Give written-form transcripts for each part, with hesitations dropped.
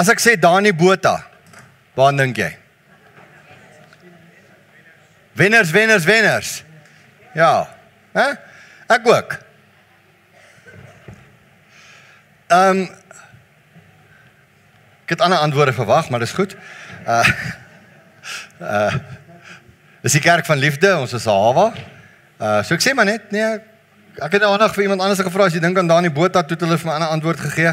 As ek sê Dani Botha, waar dink jy? Wenners, wenners, wenners. Ja, ek ook. Ek het ander antwoorde verwag, maar dis goed. Dis die kerk van liefde, ons is Hawa. So ek sê maar net, nee, ek het nou aandag vir iemand anders gevra, as jy dink aan Dani Botha, toe het hulle vir my 'n ander antwoord gegee.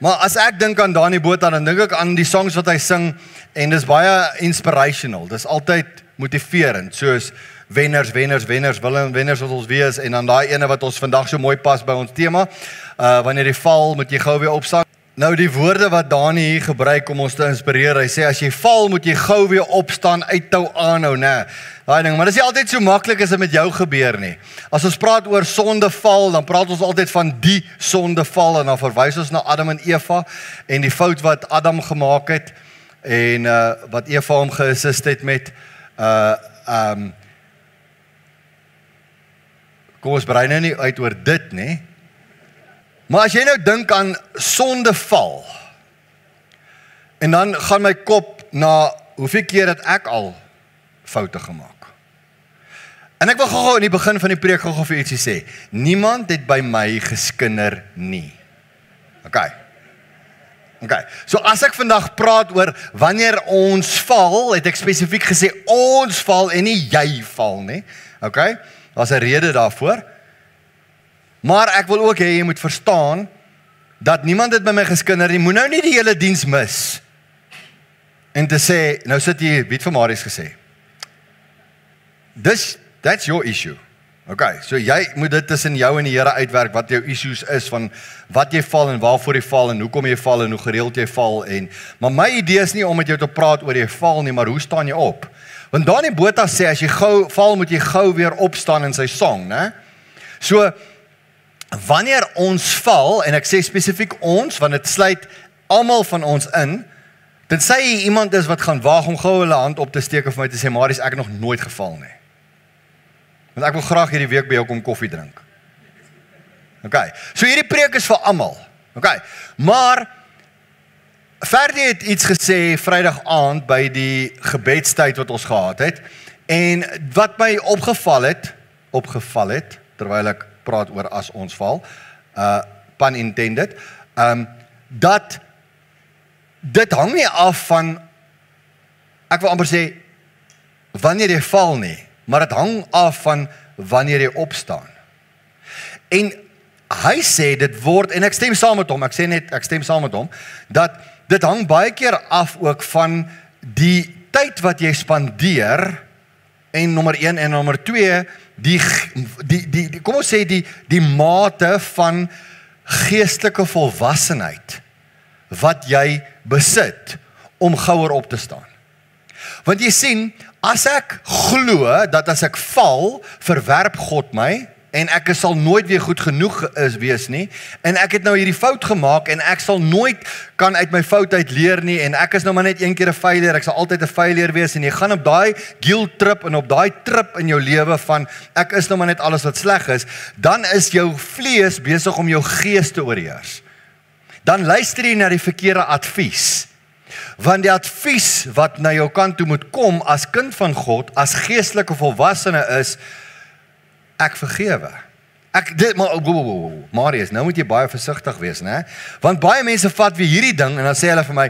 Maar as ek dink aan Dani Botha, dan dink ek aan die songs wat hy sing, en dis baie inspirational, dis altyd motiverend, soos wenners, wenners, wenners, wenners wat ons wees, en dan daai ene wat ons vandag so mooi pas by ons tema, wanneer jy val, moet jy gou weer opstaan. Nou die woorde wat Dani hier gebruik om ons te inspireer, hy sê, as jy val, moet jy gou weer opstaan, uithou aanhou, nee, daai ding, maar dis nie altyd so maklik as dit met jou gebeur nie. As ons praat oor sondeval, dan praat ons altyd van die sondeval, en dan verwys ons na Adam en Eva, en die fout wat Adam gemaak het, en wat Eva hom geassist het met, kom ons brei nou nie uit oor dit nie, maar as jy nou dink aan sondeval, en dan gaan my kop na, hoeveel keer het ek al foute gemaak? En ek wil gou in die begin van die preek gou vir ietsie sê, niemand het by my geskinder nie. Okay, so as ek vandag praat oor wanneer ons val, het ek spesifiek gesê ons val en nie jy val nie. Okay, daar's 'n rede daarvoor. Maar ek wil ook hê jy moet verstaan dat niemand het by my geskinder nie. Moet nou nie die hele diens mis en te sê, nou sit jy, wie het vir Marius gesê? That's your issue. Okay, so jy moet dit tussen jou en die Here uitwerk wat jou issues is van wat jy val en waarvoor jy val en hoekom jy val en hoe gereeld jy val maar my idee is nie om met jou te praat oor jy val nie, maar hoe staan jy op? Want Dani Botha sê as jy gou val moet jy gou weer opstaan in sy song, né? So wanneer ons val en ek sê spesifiek ons want dit sluit almal van ons in, dan sê jy iemand is wat gaan waag om gou hulle hand op te steek of my te sê Marius ek het nog nooit geval nie. Want ek wil graag hierdie week by jou kom koffie drink. Okay, so hierdie preek is vir almal. Okay, maar Ferdi het iets gesê Vrydag aand by die gebedstyd wat ons gehad het, en wat my opgeval het, terwyl ek praat oor as ons val, pun intended, dat dit hang nie af van, ek wil amper sê, wanneer jy val nie, maar het hang af van wanneer jy opstaan. En hy sê dit word, en ek stem saam met hom, ek stem saam met hom, dat dit hang baie keer af ook van die tyd wat jy spandeer, en nommer 1 en nommer 2, kom ons sê die mate van geestelike volwassenheid, wat jy besit, om gouer op te staan. Want jy sien, as ek glo, dat as ek val, verwerp God my, en ek sal nooit weer goed genoeg wees nie, en ek het nou hierdie fout gemaak, en ek sal nooit kan uit my fout uit leer nie, en ek is nou maar net een keer 'n failure, ek sal altyd 'n failure wees, en jy gaan op daai guilt trip, en op daai trip in jou lewe van, ek is nou maar net alles wat sleg is, dan is jou vlees besig om jou gees te oorheers. Dan luister jy na die verkeerde advies, want die advies wat na jou kant toe moet kom, as kind van God, as geestelike volwassene is, ek vergewe. Marius, nou moet jy baie versigtig wees, né? Want baie mense vat weer hierdie ding, en dan sê hulle vir my,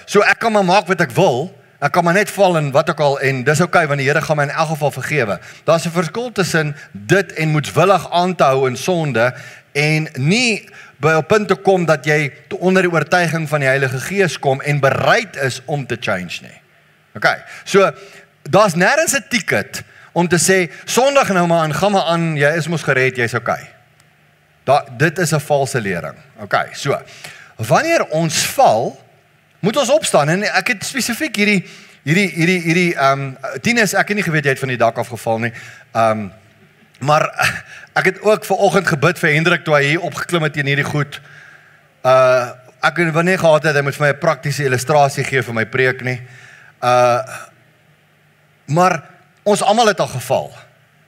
so ek kan maar maak wat ek wil, ek kan maar net val en wat ook al, en dis okay, want die Here gaan my in elk geval vergewe. Daar's 'n verskil tussen dit en moedswillig aan te hou in sonde, en nie by 'n punt te kom dat jy onder die oortuiging van die Heilige Gees kom, en bereid is om te change nie. Okay, so, daar's nêrens 'n ticket, om te sê, Sondag nou maar aan, gaan maar aan, jy is mos gered, jy's okay. Dit is 'n valse lering. Okay, so, wanneer ons val, moet ons opstaan, en ek het spesifiek hierdie Tinus, ek het nie geweet jy het van die dak afgeval nie, maar ek het ook vanoggend gebid vir Hendrik, toe hy hier opgeklim het in hierdie goed, ek het wanneer gehad het, hy moet vir my 'n praktiese illustrasie gee vir my preek nie, maar ons almal het al geval,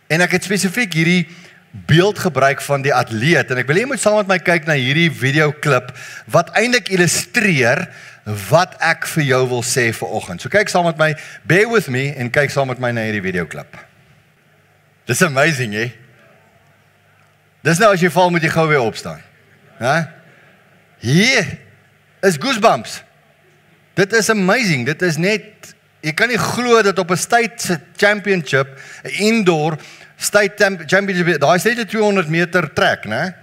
en ek het spesifiek hierdie beeld gebruik van die atleet en ek wil jy moet saam met my kyk na hierdie videoklip wat eintlik illustreer wat ek vir jou wil sê vanoggend. So kyk saam met my, bear with me en kyk saam met my na hierdie videoklip. Dis amazing, hè? Dis nou as jy val moet jy gou weer opstaan. Ja? Hier is goosebumps. Dit is amazing. Dit is net, jy kan nie glo dat op 'n state championship, 'n indoor state championship, daar is net 'n 200 meter trek, né?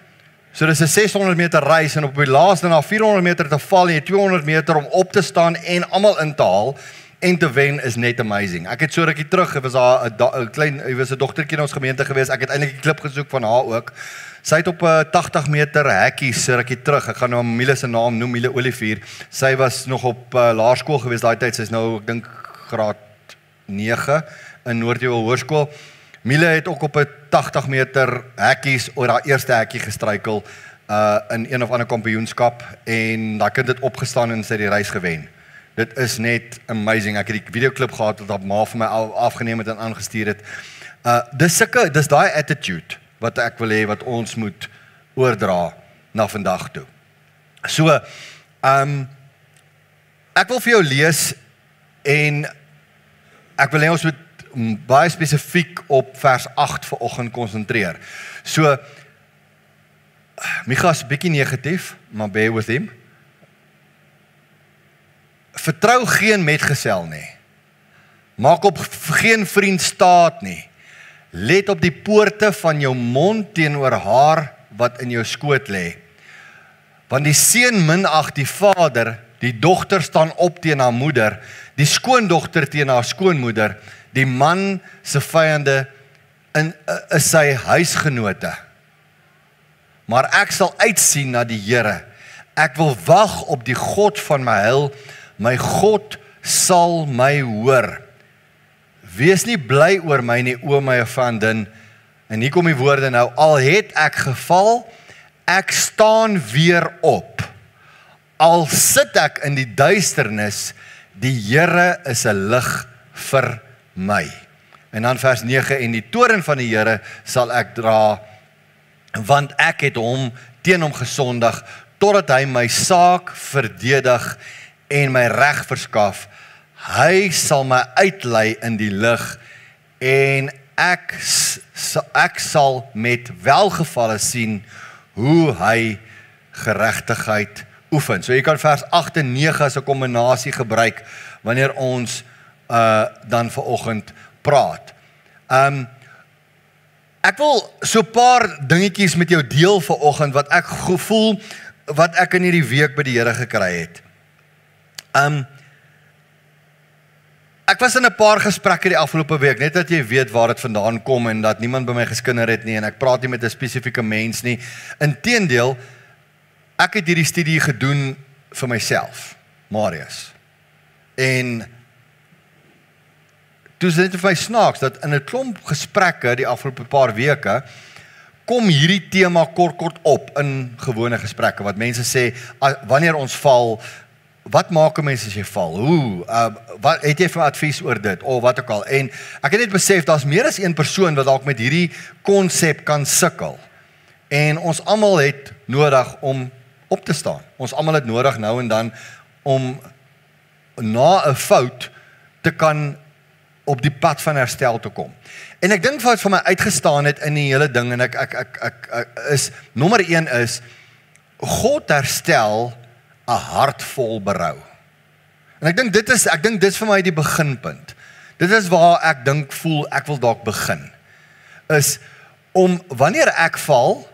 So dis 'n 600 meter reis en op die laaste na 400 meter te val en jy 200 meter om op te staan en almal in te haal en te wen is net amazing. Ek het so rukkie terug, was daar 'n klein, was 'n dogtertjie in ons gemeente gewees. Ek het eintlik 'n klip gesoek van haar ook. Sy het op 'n 80 meter hekkies rukkie terug. Ek gaan nou Miele se naam noem, Miele Olivier. Sy was nog op laerskool gewees daai tyd. Sy's nou ek dink graad 9 in Noordjewel Hoërskool. Miele het ook op 'n 80 meter hekkies oor haar eerste hekkie gestruikel in een of ander kampioenskap en daai kind het opgestaan en sy het die reis gewen. Dit is net amazing. Ek het die videoklip gehad wat ma vir my afgeneem het en aangestuur het. Dis daai attitude wat ek wil hê wat ons moet oordra na vandag toe. So, ek wil vir jou lees en ek wil hê ons moet baie spesifiek op vers 8 vanoggend konsentreer. So, Micha is bietjie negatief, maar bear with him. Vertrou geen metgesel nie. Maak op geen vriend staat nie. Let op die poorte van jou mond teenoor haar wat in jou skoot lê. Want die seun minag die vader, die dogter staan op teen haar moeder, die skoondogter teen haar skoonmoeder, die man se vyande is sy huisgenote. Maar ek sal uitsien na die Here. Ek wil wag op die God van my heil. My God sal my hoor. Wees nie bly oor my nie, o my vriendin. En hier kom die woorde nou. Al het ek geval, ek staan weer op. Al sit ek in die duisternis, die Here is 'n lig vir my. En dan vers 9, en die toorn van die Here sal ek dra, want ek het teen hom gesondig, totdat hy my saak verdedig en my reg verskaf. Hy sal my uitlei in die lig en ek sal met welgevalle sien hoe hy geregtigheid oefen. So jy kan vers 8 en 9 as 'n kombinasie gebruik wanneer ons dan vanoggend praat. Ek wil so 'n paar dingetjies met jou deel vanoggend wat ek gevoel wat ek in hierdie week by die Here gekry het. Ek was in 'n paar gesprekke die afgelope week, net dat jy weet waar dit vandaan kom en dat niemand by my geskinder het nie en ek praat nie met 'n spesifieke mens nie. Inteendeel, ek het hierdie studie gedoen vir myself, Marius. En toe is dit vir my snaaks dat in 'n klomp gesprekke die afgelope paar weke kom hierdie tema kort op in gewone gesprekke wat mense sê wanneer ons val, wat maak 'n mens as jy val? Wat het jy vir advies oor dit of wat ook al? En ek het net besef daar's meer as een persoon wat dalk met hierdie konsep kan sukkel. En ons almal het nodig om op te staan. Ons almal het nodig nou en dan om na 'n fout te kan op die pad van herstel te kom. En ek dink wat vir my uitgestaan het in die hele ding en ek is nommer 1 is God herstel 'n hart vol berou. En ek dink dit is vir my die beginpunt. Dit is waar ek dink voel ek wil dalk begin. Is om wanneer ek val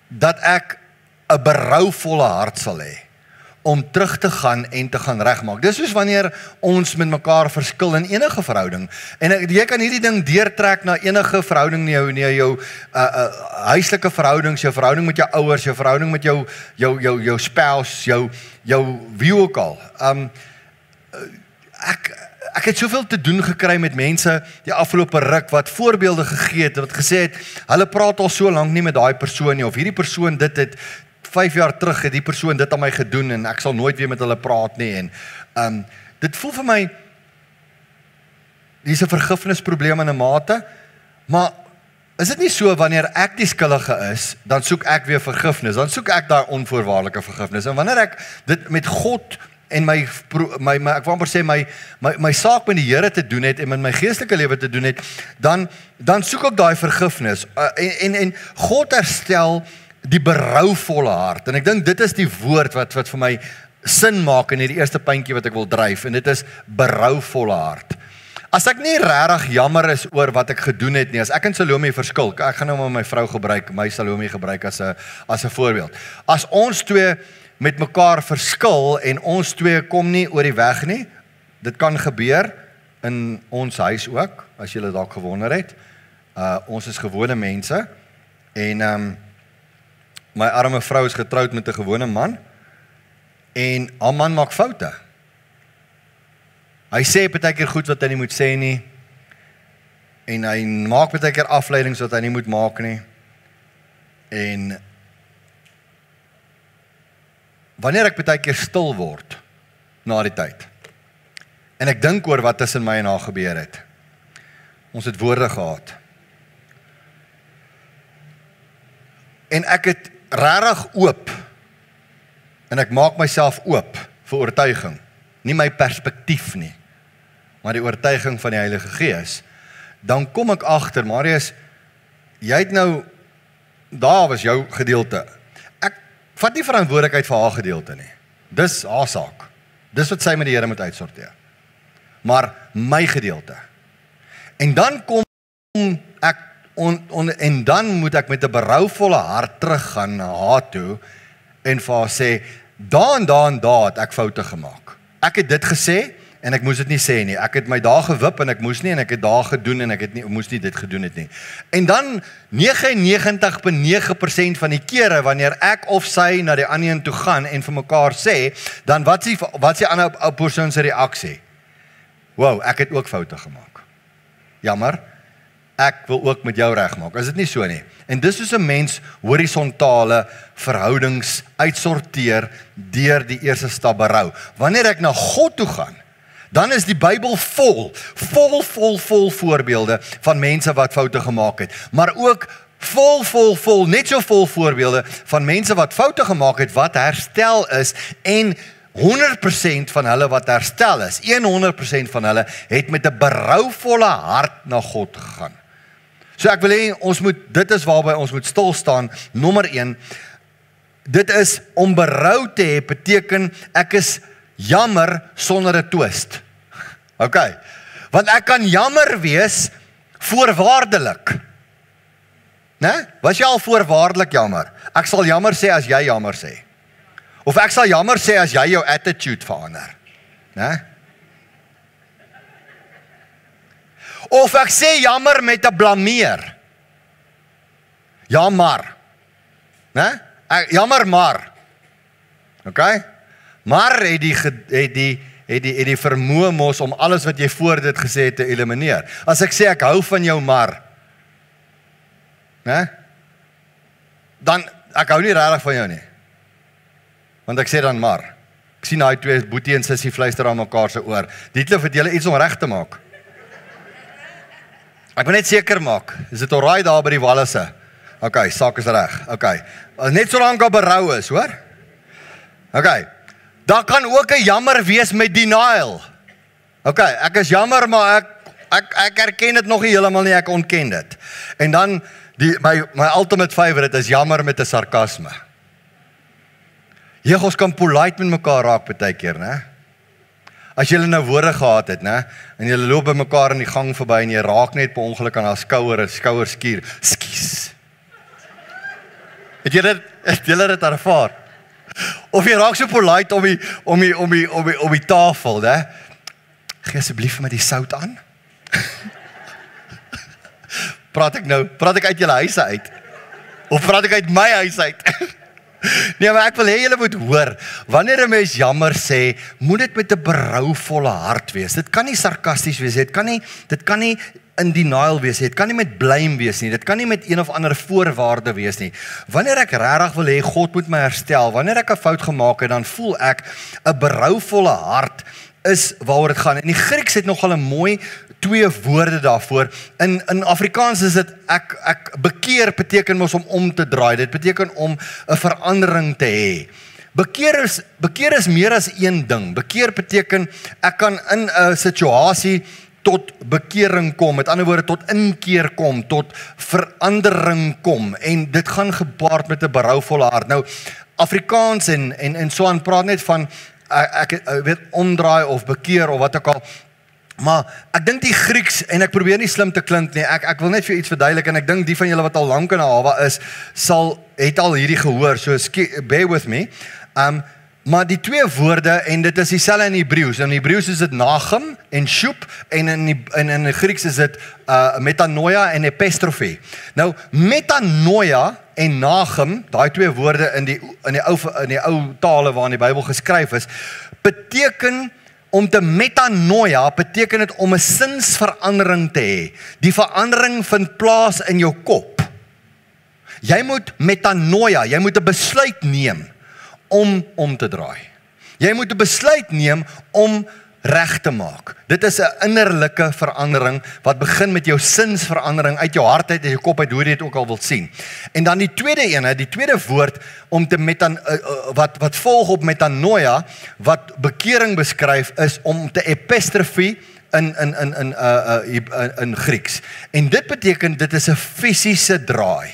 dat ek 'n berouvolle hart sal hê om terug te gaan en te gaan regmaak. Dis soos wanneer ons met mekaar verskil in enige verhouding. En jy kan hierdie ding deurtrek na enige verhouding in jou huislike verhoudings, jou verhouding met jou ouers, jou verhouding met jou spouse, jou wie ook al. Ek het soveel te doen gekry met mense die afgelope ruk wat voorbeelde gegee het, wat gesê het, hulle praat al so lank nie met daai persoon nie, of hierdie persoon dit het 5 jaar terug het die persoon dit aan my gedoen en ek sal nooit weer met hulle praat nie en dit voel vir my dis 'n vergifnisprobleem in 'n mate, maar is dit nie so wanneer ek die skuldige is, dan soek ek weer vergifnis, dan soek ek daai onvoorwaardelike vergifnis. En wanneer ek dit met God en ek wil amper sê my saak met die Here te doen het en met my geestelike lewe te doen het, dan soek ek daai vergifnis. En God herstel die berouvolle hart. En ek dink dit is die woord wat vir my sin maak in hierdie eerste puntjie wat ek wil dryf, en dit is berouvolle hart. As ek nie regtig jammer is oor wat ek gedoen het nie, as ek en Salome verskil, ek gaan nou maar my vrou gebruik, my Salome gebruik as 'n voorbeeld. As ons twee met mekaar verskil en ons twee kom nie oor die weg nie, dit kan gebeur in ons huis ook, as julle dalk gewonder het. Ons is gewone mense en my arme vrou is getroud met 'n gewone man en haar man maak foute. Hy sê partykeer goed wat hy nie moet sê nie en hy maak partykeer afleidings wat hy nie moet maak nie. En wanneer ek partykeer stil word na die tyd en ek dink oor wat tussen my en haar gebeur het. Ons het woorde gehad. En ek het regtig oop en ek maak myself oop vir oortuiging. Nie my perspektief nie, maar die oortuiging van die Heilige Gees. Dan kom ek agter, Marius, jy het nou, daar was jou gedeelte. Ek vat nie verantwoordelikheid vir haar gedeelte nie. Dis haar saak. Dis wat sy met die Here moet uitsorteer. Maar my gedeelte. En dan kom ek en dan moet ek met 'n berouvolle hart teruggaan na haar toe en vir haar sê, daar het ek foute gemaak. Ek het dit gesê en ek moes dit nie sê nie. Ek het my daar gewip en ek moes nie, en ek het daar gedoen en ek moes nie dit gedoen het nie. En dan 99,9% van die kere wanneer ek of sy na die ander een toe gaan en vir mekaar sê, dan wat is die ander persoon se reaksie? Wow, ek het ook foute gemaak. Jammer, ek wil ook met jou regmaak. Is dit nie so nie? En dis soos 'n mens horisontale verhoudings uitsorteer deur die eerste stap berou. Wanneer ek na God toe gaan, dan is die Bybel vol voorbeelde van mense wat foute gemaak het, maar ook vol, net so vol voorbeelde van mense wat foute gemaak het, wat herstel is, en 100% van hulle wat herstel is, 100% van hulle het met 'n berouvolle hart na God gegaan. So ek wil hê, dit is waarby ons moet stil staan. Nommer 1, dit is om berou te hê, beteken ek is jammer sonder 'n twist. Ok, want ek kan jammer wees voorwaardelik. Né? Was jy al voorwaardelik jammer? Ek sal jammer sê as jy jammer sê. Of ek sal jammer sê as jy jou attitude verander. Né? Of ek sê jammer met 'n blameer. Ja, maar. Né? Jammer maar. Ok? Maar het die vermoë mos om alles wat jy voor dit gesê het te elimineer. As ek sê ek hou van jou maar, né? Dan ek hou nie regtig van jou nie. Want ek sê dan maar. Ek sien daai twee boetie en sussie fluister aan mekaar se oor. Dietlof het julle iets om reg te maak. Ek wil net seker maak, is dit alraai daar by die Wallisse? Ok, saak is reg. Ok. Net solank daar berou is, hoor? Ok. Daar kan ook 'n jammer wees met denial. Ok, ek is jammer, maar ek erken dit nog nie heeltemal nie, ek ontken dit. En dan my ultimate favorite is jammer met 'n sarkasme. Ons kan polite met mekaar raak partykeer, né? As julle nou woorde gehad het, né? En julle loop by mekaar in die gang verby en jy raak net per ongeluk aan haar skouer skuur. Skies. Het julle dit ervaar? Of jy raak so polite om die tafel, né? Gee asseblief my die sout aan. Praat ek uit julle huise uit? Of praat ek uit my huis uit? Nee, maar ek wil hê julle moet hoor, wanneer 'n mens jammer sê, moet dit met 'n berouvolle hart wees. Dit kan nie sarkasties wees, dit kan nie in denial wees, dit kan nie met blame wees nie, dit kan nie met een of ander voorwaarde wees nie. Wanneer ek regtig wil hê God moet my herstel, wanneer ek 'n fout gemaak het, dan voel ek 'n berouvolle hart is waaroor dit gaan. En die Grieks het nogal 'n mooi 2 woorde daarvoor. In Afrikaans is dit ek bekeer beteken mos om te draai. Dit beteken om 'n verandering te hê. Bekeer is meer as een ding. Bekeer beteken ek kan in 'n situasie tot bekering kom, met ander woorde tot inkeer kom, tot verandering kom, en dit gaan gepaard met 'n berouvolle hart. Nou, Afrikaans en so aan praat net van ek weet omdraai of bekeer of wat ook al, maar ek dink die Grieks, en ek probeer nie slim te klink nie, ek wil net vir iets verduidelik, en ek dink die van julle wat al lank in 'n hawe is, het al hierdie gehoor, so bear with me. Maar die 2 woorde, en dit is dieselfde in Hebreëus. In Hebreëus is dit Nagim en Shup, en in die Grieks is dit metanoia en epistrophe. Nou, metanoia en Nagim, daai 2 woorde in die ou tale waarin die Bybel geskryf is, beteken om te metanoia, beteken dit om 'n sinsverandering te hê. Die verandering vind plaas in jou kop. Jy moet metanoia, jy moet 'n besluit neem om te draai. Jy moet 'n besluit neem om reg te maak. Dit is 'n innerlike verandering wat begin met jou sinsverandering uit jou hart uit en jou kop uit, hoe jy dit ook al wil sien. En dan die tweede ene, die tweede woord om te wat volg op metanoia, wat bekering beskryf, is om te epistrophe in Grieks. En dit beteken dit is 'n fisiese draai.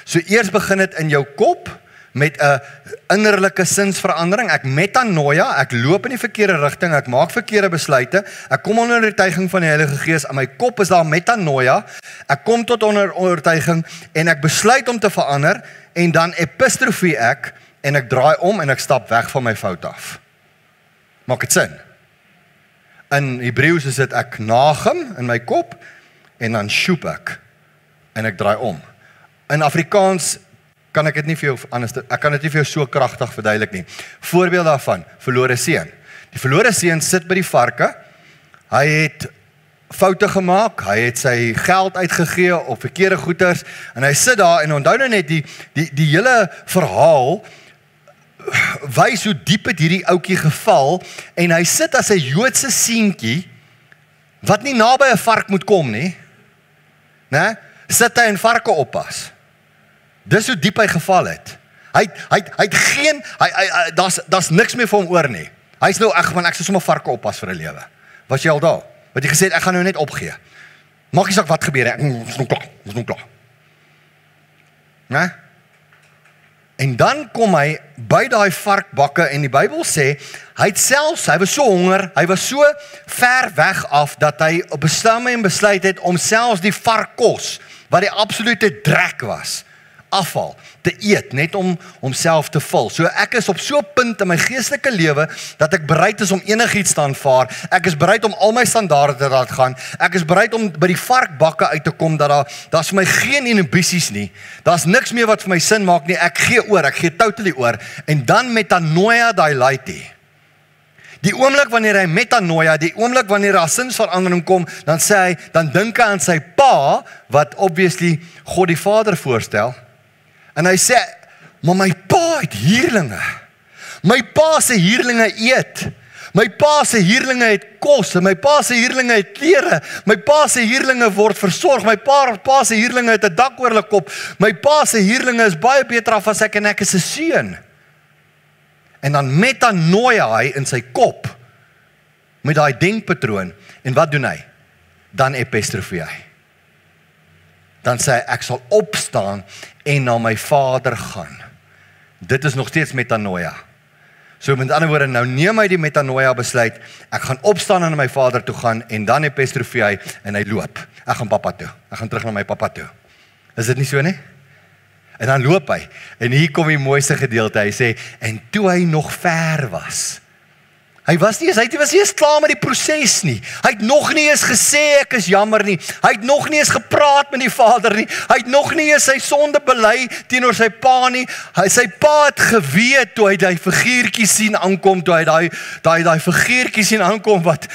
So eers begin dit in jou kop met 'n innerlike sinsverandering. Ek metanoia, ek loop in die verkeerde rigting, ek maak verkeerde besluite, ek kom onder oortuiging van die Heilige Gees, in my kop is daar metanoia, ek kom tot onder oortuiging en ek besluit om te verander, en dan epistrophe ek, en ek draai om en ek stap weg van my fout af. Maak dit sin? In Hebreëus is dit ek Nagim in my kop, en dan Shup ek, en ek draai om. In Afrikaans kan ek dit nie vir jou ek kan dit nie vir jou so kragtig verduidelik nie. Voorbeeld daarvan, verlore seun. Die verlore seun sit by die varke, hy het foute gemaak, hy het sy geld uitgegee op verkeerde goeders, en hy sit daar, en onthou nou net, die hele verhaal wys hoe diep het hierdie ouetjie geval, en hy sit as 'n Joodse seentjie, wat nie naby 'n vark moet kom nie, né? Sit hy en varke oppas. Dis hoe diep hy geval het. Hy het geen, daar's niks meer vir hom oor nie. Hy's nou, ek sal sommer varke oppas vir 'n lewe. Was jy al daar? Wat jy gesê het, ek gaan nou net opgee. Maak nie saak wat gebeur, ek is nog klaar. Né? En dan kom hy by daai varkbakke, en die Bybel sê, hy was so honger, hy was so ver weg af, dat hy op 'n stadium besluit het om selfs die varkkos, wat die absolute drek was, afval, te eet, net om homself te vul. So ek is op so 'n punt in my geestelike lewe, dat ek bereid is om enigiets te aanvaar, ek is bereid om al my standaarde te laat gaan, ek is bereid om by die varkbakke uit te kom, dat daar's vir my geen inhibisies nie, daar's niks meer wat vir my sin maak nie, ek gee totally oor, en dan metanoia daai laaitie. Die oomblik wanneer hy metanoia, die oomblik wanneer daar sinsverandering kom, dan sê hy, dan dink hy aan sy pa, wat obviously God die Vader voorstel, en hy sê, maar my pa het huurlinge. My pa se huurlinge eet. My pa se huurlinge het kos. My pa se huurlinge het klere. My pa se huurlinge word versorg. My pa se huurlinge het 'n dak oor hulle kop. My pa se huurlinge is baie beter af as ek, en ek is 'n seun. En dan metanoia hy in sy kop met daai denkpatroon. En wat doen hy? Dan epistrophe hy. Dan sê hy, ek sal opstaan en na my Vader gaan. Dit is nog steeds metanoia. So met ander woorde, nou neem hy die metanoia besluit, ek gaan opstaan en na my Vader toe gaan, en dan epistrophe hy, en hy loop. Ek gaan papa toe, ek gaan terug na my papa toe. Is dit nie so nie? En dan loop hy, en hier kom die mooiste gedeelte, hy sê, en toe hy nog ver was, hy was nie eens klaar met die proses nie. Hy het nog nie eens gesê ek is jammer nie. Hy het nog nie eens gepraat met die Vader nie. Hy het nog nie eens sy sonde bely teenoor sy pa nie. Sy pa het geweet toe hy daai figuurtjie sien aankom, toe hy daai figuurtjie sien aankom wat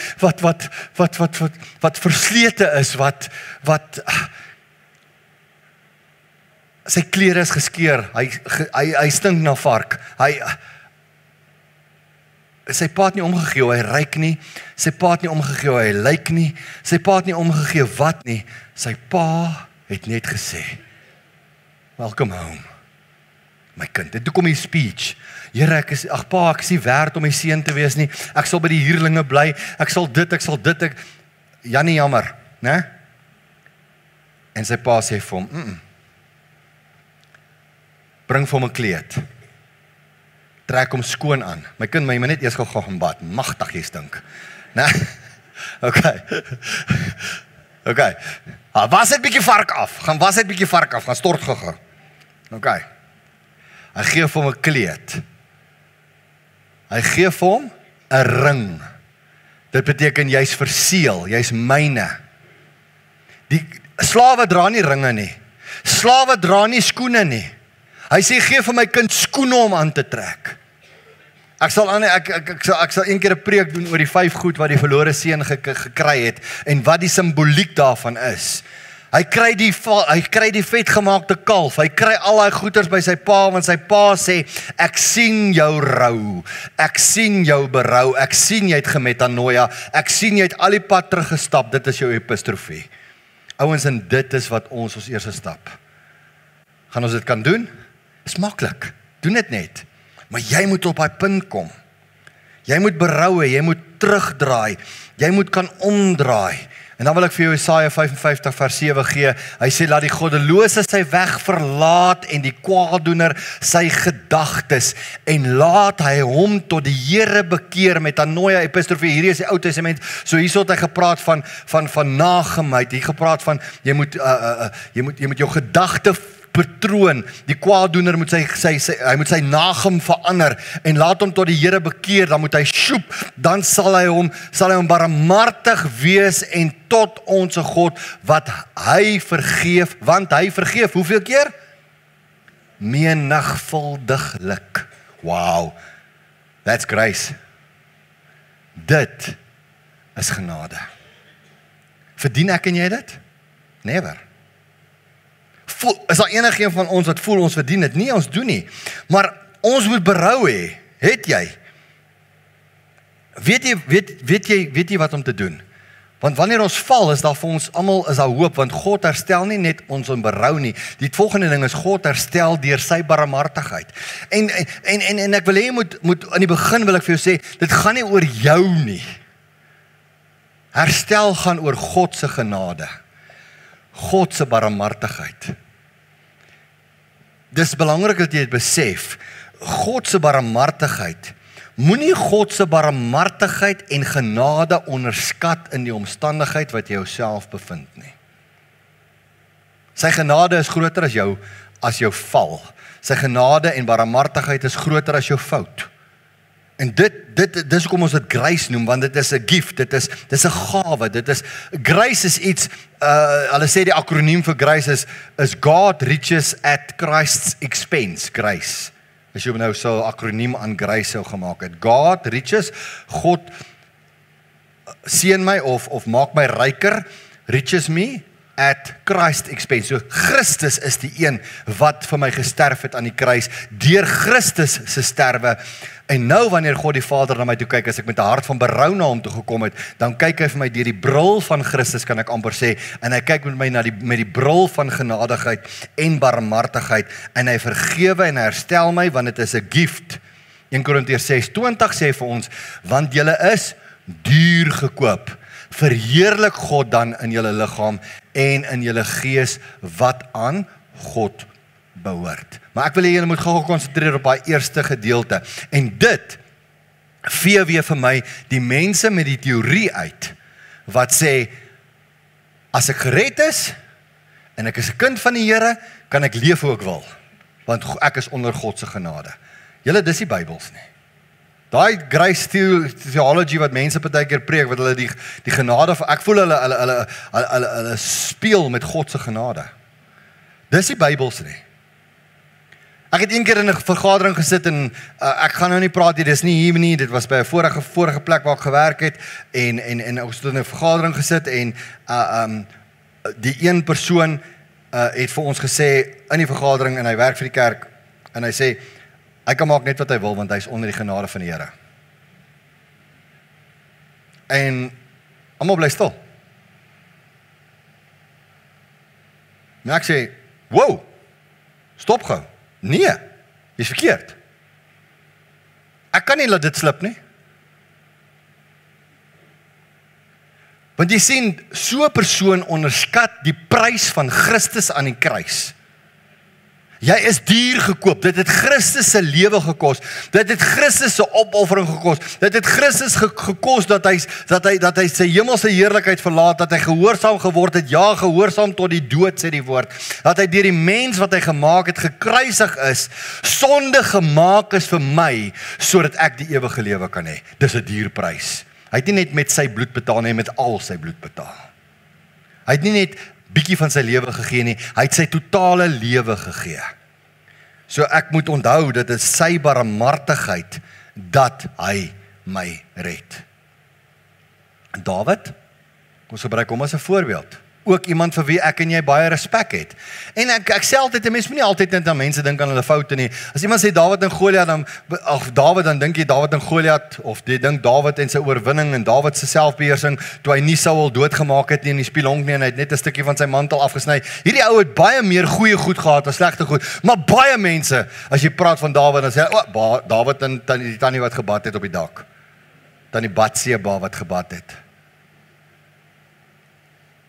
verslete is, wat sy klere is geskeur. Hy stink na vark. sy pa het nie omgegee hoe hy ryk nie, sy pa het nie omgegee hoe hy lyk nie, sy pa het nie omgegee wat nie, sy pa het net gesê, welcome home, my kind. En toe kom die speech, Here, ek is nie werd om my seun te wees nie, ek sal by die huurlinge bly, ek sal dit, Jannie jammer, né? En sy pa sê vir hom, bring vir hom 'n kleed, trek hom skoon aan, my kind, my net eers gaan bad, magtig jy stink, né? Okay, was het bietjie vark af, gaan stort gou. Okay, hy gee vir hom 'n kleed, hy gee vir hom 'n ring, dit beteken jy's verseël, jy's myne. Die slawe dra nie ringe nie, slawe dra nie skoene nie, hy sê gee vir my kind skoene om aan te trek. Ek sal een keer 'n preek doen oor die 5 goed wat die verlore seun gekry het en wat die simboliek daarvan is. Hy kry die vetgemaakte kalf, hy kry al daai goeders by sy pa, want sy pa sê, ek sien jou rou, ek sien jou berou, ek sien jy het gemetanoia, ek sien jy het al die pad teruggestap, dit is jou epistrofie. Ouens, en dit is wat ons eerste stap. Gaan ons dit kan doen? Is maklik, doen dit net. Maar jy moet op daai punt kom. Jy moet berou, jy moet terugdraai, jy moet kan omdraai. En dan wil ek vir jou Jesaja 55 vers 7 gee. Hy sê, laat die goddelose sy weg verlaat en die kwaadoener sy gedagtes en laat hy hom tot die Here bekeer. Metanoia, epistrofie, hierdie is die Ou Testament. So hierso het hy gepraat van nagemeid. Hy gepraat van jy moet jou gedagte patroon, die kwaadoener moet hy moet sy nagem verander en laat hom tot die Here bekeer, dan moet hy sjoep, dan sal hy hom barmhartig wees en tot onsse God wat hy vergeef, want hy vergeef, hoeveel keer? Menigvuldiglik. Wow, that's grace. Dit is genade. Verdien ek en jy dit? Never. Is daar enigeen van ons wat voel ons verdien dit? Nie, ons doen nie. Maar ons moet berou hê. Het jy? Weet jy wat om te doen? Want wanneer ons val, is daar vir ons almal is daar hoop, want God herstel nie net ons in berou nie. Die volgende ding is God herstel deur sy barmhartigheid. En ek wil hê jy moet in die begin wil ek vir jou sê, dit gaan nie oor jou nie. Herstel gaan oor God se genade. God se barmhartigheid. Dis belangrik dat jy dit besef. God se barmhartigheid. Moenie God se barmhartigheid en genade onderskat in die omstandigheid wat jy jouself bevind nie. Sy genade is groter as jou val. Sy genade en barmhartigheid is groter as jou fout. En dis hoekom ons dit grace noem, want dit is 'n gift, dit is 'n gawe, grace is iets, hulle sê die akroniem vir grace is God reaches at Christ's expense, grace. As jy nou so 'n akroniem aan grace sou gemaak het, God reaches, God seën my of maak my ryker, reaches me at Christ's expense. So Christus is die een wat vir my gesterf het aan die kruis, deur Christus se sterwe. En nou wanneer God die Vader na my toe kyk, as ek met 'n hart van berou na hom toe gekom het, dan kyk hy vir my deur die bril van Christus, kan ek amper sê, en hy kyk met my met die bril van genadigheid en barmhartigheid, en hy vergewe en hy herstel my, want dit is 'n gift. 1 Korintiërs 6:20 sê vir ons, want julle is duur gekoop. Verheerlik God dan in julle liggaam en in julle gees wat aan God behoort. Maar ek wil hê julle moet gou gekonsentreer op daai eerste gedeelte. En dit vee weer vir my die mense met die teorie uit wat sê, as ek gered is en ek is 'n kind van die Here, kan ek leef hoe ek wil, want ek is onder God se genade. Julle, dis nie Bybels nie. Daai grace theology wat mense partykeer preek, wat hulle die genade van, ek voel hulle speel met God se genade. Dis nie Bybels nie. Ek het een keer in 'n vergadering gesit en ek gaan nou nie praat hier, dis nie hier nie, dit was by 'n vorige plek waar ek gewerk het en ek het in 'n vergadering gesit en die een persoon het vir ons gesê in die vergadering en hy werk vir die kerk en hy sê hy kan maak net wat hy wil want hy is onder die genade van die Here. En almal bly stil. En ek sê, wow, stop gou. Nee, dis verkeerd. Ek kan nie laat dit slip nie. Want jy sien, so 'n persoon onderskat die prys van Christus aan die kruis. Jy is duur gekoop, dit het Christus se lewe gekos, dit het Christus se opoffering gekos, dit het Christus gekos dat hy sy hemelse heerlikheid verlaat, dat hy gehoorsaam geword het, ja, gehoorsaam tot die dood, sê die woord, dat hy deur die mens wat hy gemaak het, gekruisig is, sonde gemaak is vir my, sodat ek die ewige lewe kan hê. Dis 'n duur prys. Hy het nie net met sy bloed betaal nie, met al sy bloed betaal. Hy het nie net bietjie van sy lewe gegee nie, hy het sy totale lewe gegee. So ek moet onthou, dit is sy barmhartigheid dat hy my red. Dawid, ons gebruik hom as 'n voorbeeld. Ook iemand vir wie ek en jy baie respek het. En ek sê altyd, 'n mens moet nie altyd net aan mense dink aan hulle foute nie. As iemand sê Dawid en Goliat, dan dink jy Dawid en Goliat, of jy dink Dawid en sy oorwinning en Dawid se selfbeheersing, toe hy nie Saul doodgemaak het nie in die spilonk nie, en hy het net 'n stukkie van sy mantel afgesny. Hierdie ou het baie meer goeie goed gehad as slegte goed. Maar baie mense, as jy praat van Dawid, dan sê Dawid en die tannie wat gebad het op die dak. Tannie Batseba wat gebad het.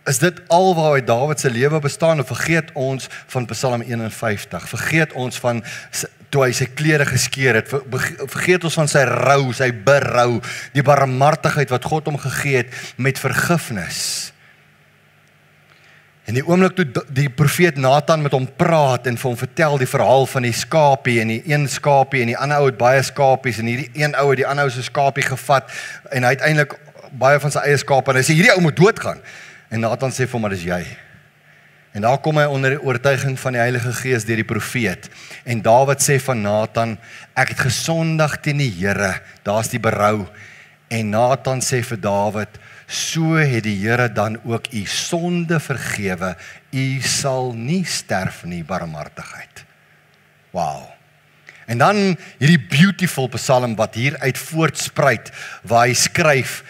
Is dit al waaruit Dawid se lewe bestaan, of vergeet ons van Psalm 51? Vergeet ons van toe hy sy klere geskeur het, vergeet ons van sy rou, sy berou, die barmhartigheid wat God hom gegee het met vergifnis. En die oomblik toe die profeet Nathan met hom praat en vir hom vertel die verhaal van die skapie, en die een skapie en die ander ou het baie skapies, en hierdie een ou het die ander ou se skapie gevat, en hy het eintlik baie van sy eie skape, en hy sê hierdie ou moet doodgaan. En Nathan sê vir hom, maar dis jy. En daar kom hy onder die oortuiging van die Heilige Gees deur die profeet. En Dawid sê van Nathan, ek het gesondig teen die Here, daar's die berou. En Nathan sê vir Dawid, so het die Here dan ook u sonde vergewe, u sal nie sterf nie, barmhartigheid. Wow. En dan hierdie beautiful psalm wat hieruit voortspruit, waar hy skryf,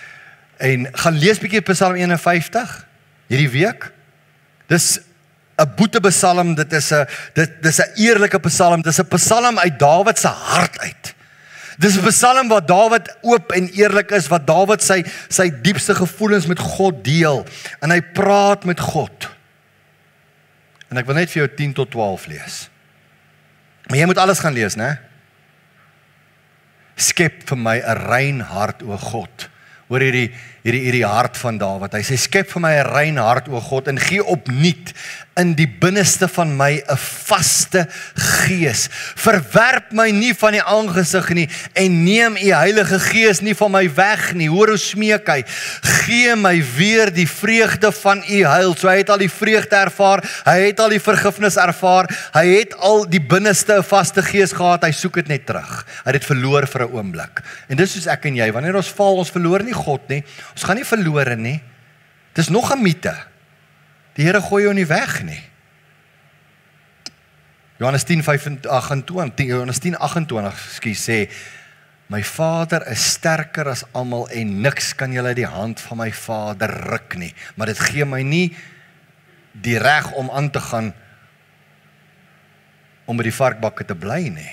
en gaan lees bietjie Psalm 51, hierdie week. Dis 'n boetepsalm, dis 'n eerlike psalm, dis 'n psalm uit Dawid se hart uit. Dis 'n psalm waar Dawid oop en eerlik is, wat Dawid sy diepste gevoelens met God deel, en hy praat met God. En ek wil net vir jou 10 tot 12 lees. Maar jy moet alles gaan lees, né? Skep vir my 'n rein hart, o God. Hoor hierdie hart van Dawid. Hy sê, skep vir my 'n rein hart, o God, en gee opnuut in die binneste van my 'n vaste gees. Verwerp my nie van die aangesig nie, en neem u Heilige Gees nie van my weg nie. Hoor hoe smeek hy. Gee my weer die vreugde van u heil. So hy het al die vreugde ervaar, hy het al die vergifnis ervaar, hy het al die binneste 'n vaste gees gehad, hy soek dit net terug. Hy het dit verloor vir 'n oomblik. En dis soos ek en jy, wanneer ons val, ons verloor nie God nie, ons gaan nie verlore nie. Dis nog 'n mite. Die Here gooi jou nie weg nie. Johannes 10:28 sê, my Vader is sterker as almal, en niks kan julle uit die hand van my Vader ruk nie. Maar dit gee my nie die reg om aan te gaan om by die varkbakke te bly nie.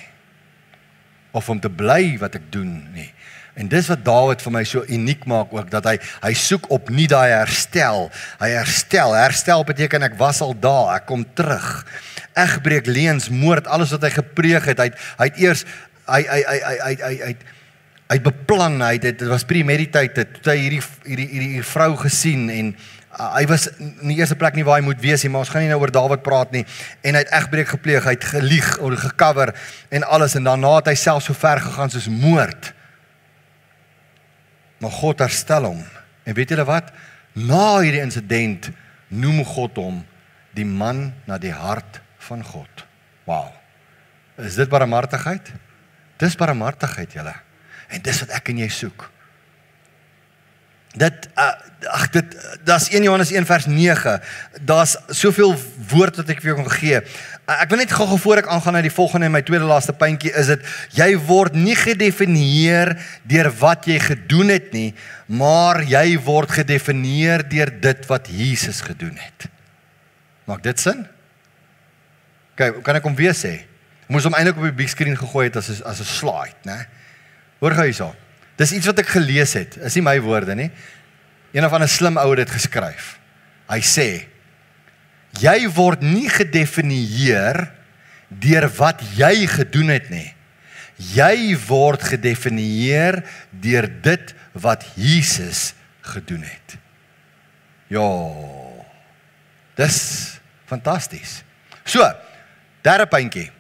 Of om te bly wat ek doen nie. En dis wat Dawid vir my so uniek maak ook, dat hy soek op nie daai herstel. Hy herstel beteken ek was al daar, ek kom terug. Egbreek, leuns, moord, alles wat hy gepleeg het, hy het eers, hy beplan, dit was premeditated, toe hy hierdie vrou gesien, en hy was in die eerste plek nie waar hy moet wees nie, maar ons gaan nie nou oor Dawid praat nie, en hy het egbreek gepleeg, hy het gelieg, gecover, en alles, en daarna het hy self so ver gegaan soos moord. Maar God herstel hom. En weet julle wat? Na hierdie insident noem God hom die man na die hart van God. Wow. Is dit barmhartigheid? Dis barmhartigheid, julle. En dis wat ek en jy soek. Daar's 1 Johannes 1 vers 9. Daar's soveel woord wat ek vir jou kan gee. Ek wil net gou voor ek aangaan na die volgende en my tweede laaste puntjie is dit, jy word nie gedefinieer deur wat jy gedoen het nie, maar jy word gedefinieer deur dit wat Jesus gedoen het. Maak dit sin? Kyk, kan ek hom weer sê? Ek moes hom eintlik op die big screen gegooi het as 'n slide, né? Hoor gou hierso. Dis iets wat ek gelees het, is nie my woorde nie. Een of ander slim ou het dit geskryf. Hy sê, jy word nie gedefinieer deur wat jy gedoen het nie. Jy word gedefinieer deur dit wat Jesus gedoen het. Ja, dis fantasties. So, derde puntjie.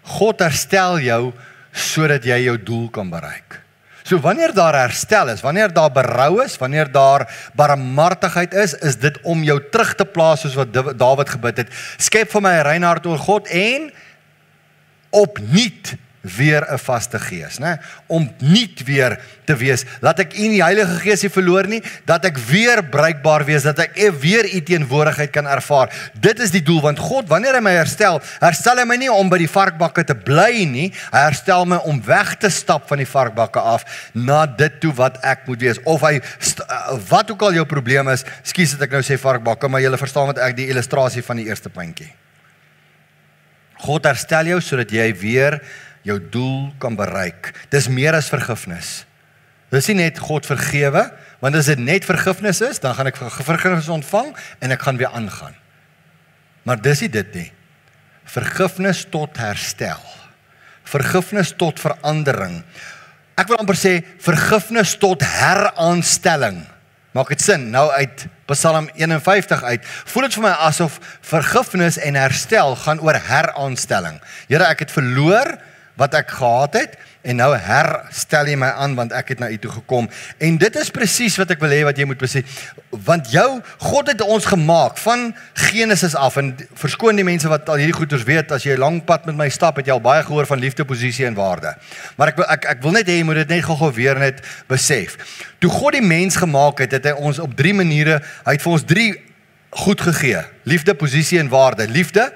God herstel jou sodat jy jou doel kan bereik. So wanneer daar herstel is, wanneer daar berou is, wanneer daar barmhartigheid is dit om jou terug te plaas soos wat Dawid gebid het. Skep vir my 'n rein hart o God en opnuut weer 'n vaste gees, né? Om nuut weer te wees. Laat ek U die Heilige Gees nie verloor nie, dat ek weer bruikbaar wees, dat ek weer U teenwoordigheid kan ervaar. Dit is die doel, want God, wanneer hy my herstel hy my nie om by die varkbakke te bly nie, hy herstel my om weg te stap van die varkbakke af, na dit toe wat ek moet wees. Of hy, wat ook al jou probleem is, skus dat ek nou sê varkbakke, maar julle verstaan wat ek die illustrasie van die eerste puntjie. God herstel jou, sodat jy weer jou doel kan bereik. Dis meer as vergifnis. Dis nie net God vergewe, want as dit net vergifnis is, dan gaan ek vergifnis ontvang en ek gaan weer aangaan. Maar dis nie dit nie. Vergifnis tot herstel. Vergifnis tot verandering. Ek wil amper sê, vergifnis tot heraanstelling. Maak dit sin, nou uit Psalm 51 uit, voel dit vir my asof vergifnis en herstel gaan oor heraanstelling. Here, ek het verloor wat ek gehad het, en nou herstel jy my aan, want ek het na U toe gekom. En dit is presies wat ek wil hê, wat jy moet besef, want God het ons gemaak, van Genesis af, en verskoon die mense wat al hierdie goeders weet, as jy 'n lang pad met my stap, het jy al baie gehoor van liefde, posisie en waarde. Maar ek wil net hê, jy moet dit net gou weer net besef. Toe God die mens gemaak het, het hy ons op 3 maniere, hy het vir ons 3 goed gegee, liefde, posisie en waarde. Liefde,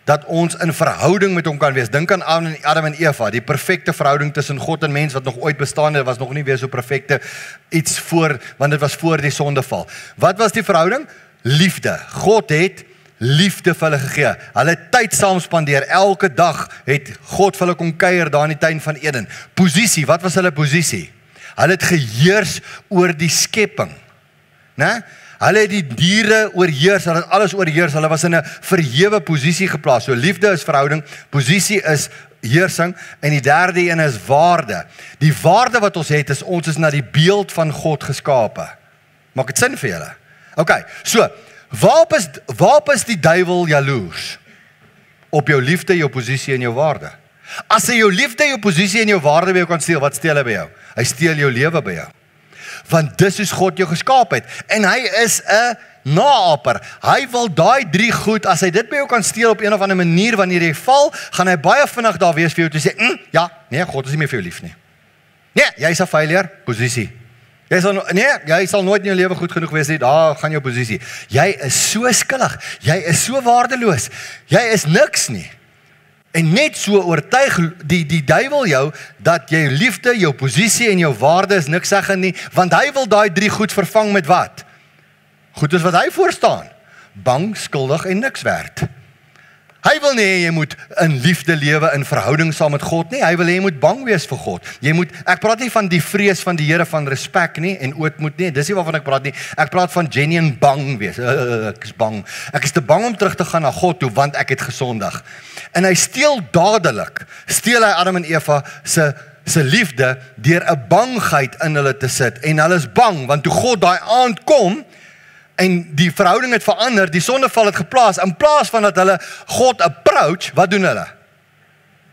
dat ons in verhouding met hom kan wees. Dink aan Adam en Eva, die perfekte verhouding tussen God en mens, wat nog ooit bestaan het, was nog nie weer so perfekte iets voor, want dit was voor die sondeval. Wat was die verhouding? Liefde. God het liefde vir hulle gegee. Hulle het tyd saam spandeer. Elke dag het God vir hulle kom kuier daar in die tuin van Eden. Posisie, wat was hulle posisie? Hulle het geheers oor die skepping. Né? Hulle het die diere oorheers, hulle het alles oorheers, hulle was in 'n verhewe posisie geplaas. So liefde is verhouding, posisie is heersing, en die derde een is waarde. Die waarde wat ons het, is ons is na die beeld van God geskape. Maak dit sin vir julle? Ok, so, waarop is die duiwel jaloers? Op jou liefde, jou posisie en jou waarde. As hy jou liefde, jou posisie en jou waarde by jou kan steel, wat steel hy by jou? Hy steel jou lewe by jou. Want dis is God jou geskaap het, en hy is 'n naaper. Hy wil daai 3 goed, as hy dit by jou kan steel op een of ander manier, wanneer jy val, gaan hy baie vinnig daar wees vir jou te sê, ja, nee, God is nie meer vir jou lief nie. Nee, jy is 'n failure, posisie. Jy sal nooit in jou lewe goed genoeg wees nie, daar gaan jou posisie. Jy is so skuldig, jy is so waardeloos, jy is niks nie. En net so oortuig die duiwel jou, dat jy liefde, jou posisie en jou waarde is niks sê nie, want hy wil daai 3 goed vervang met wat? Goed is wat hy voorstaan. Bang, skuldig en niks werd. Hy wil nie hê jy moet in liefde lewe, in verhouding saam met God nie, hy wil hê jy moet bang wees vir God. Ek praat nie van die vrees van die Here, van respek nie, en ootmoed nie, dis nie waarvan ek praat nie, ek praat van genuine bang wees, ek is bang, ek is te bang om terug te gaan na God toe, want ek het gesondig. En hy steel hy Adam en Eva se liefde, deur 'n bangheid in hulle te sit, en hulle is bang, want toe God daai aand kom, en die verhouding het verander, die sondeval het geplaas, in plaas van dat hulle God approach, wat doen hulle?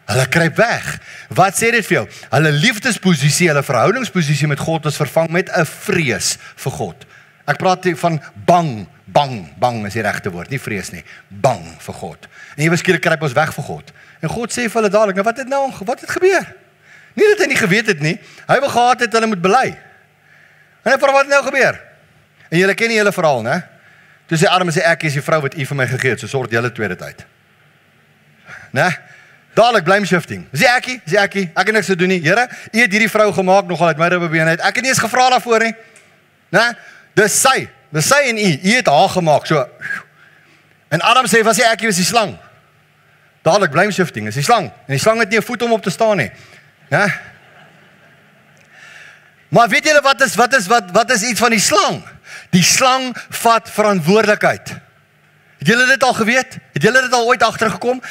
Hulle kruip weg. Wat sê dit vir jou? Hulle liefdesposisie, hulle verhoudingsposisie met God is vervang met 'n vrees vir God. Ek praat van bang is die regte woord, nie vrees nie, bang vir God. En ewe skielik kruip ons weg vir God. En God sê vir hulle dadelik, nou wat het gebeur? Nie dat hy nie geweet het nie, hy wou gehad het hulle moet bely. En hy vra wat nou gebeur? En julle ken die hele verhaal, né? Toe sê Adam, ek is die vrou wat U vir my gegee het, so sort julle twee dit uit. né? Dadelik blame shifting. Is ek het niks te doen nie. Here, U het hierdie vrou gemaak nogal uit my ribbebeen uit. Ek het nie eens gevra daarvoor nie. Né? Dis sy en U het haar gemaak. So. En Adam sê, was ek was die slang. Dadelik blame shifting, is die slang. En die slang het nie 'n voet om op te staan nie. Né? Maar weet julle wat is iets van die slang? Die slang vat verantwoordelikheid. Het julle dit al geweet? Het julle dit al ooit agtergekom?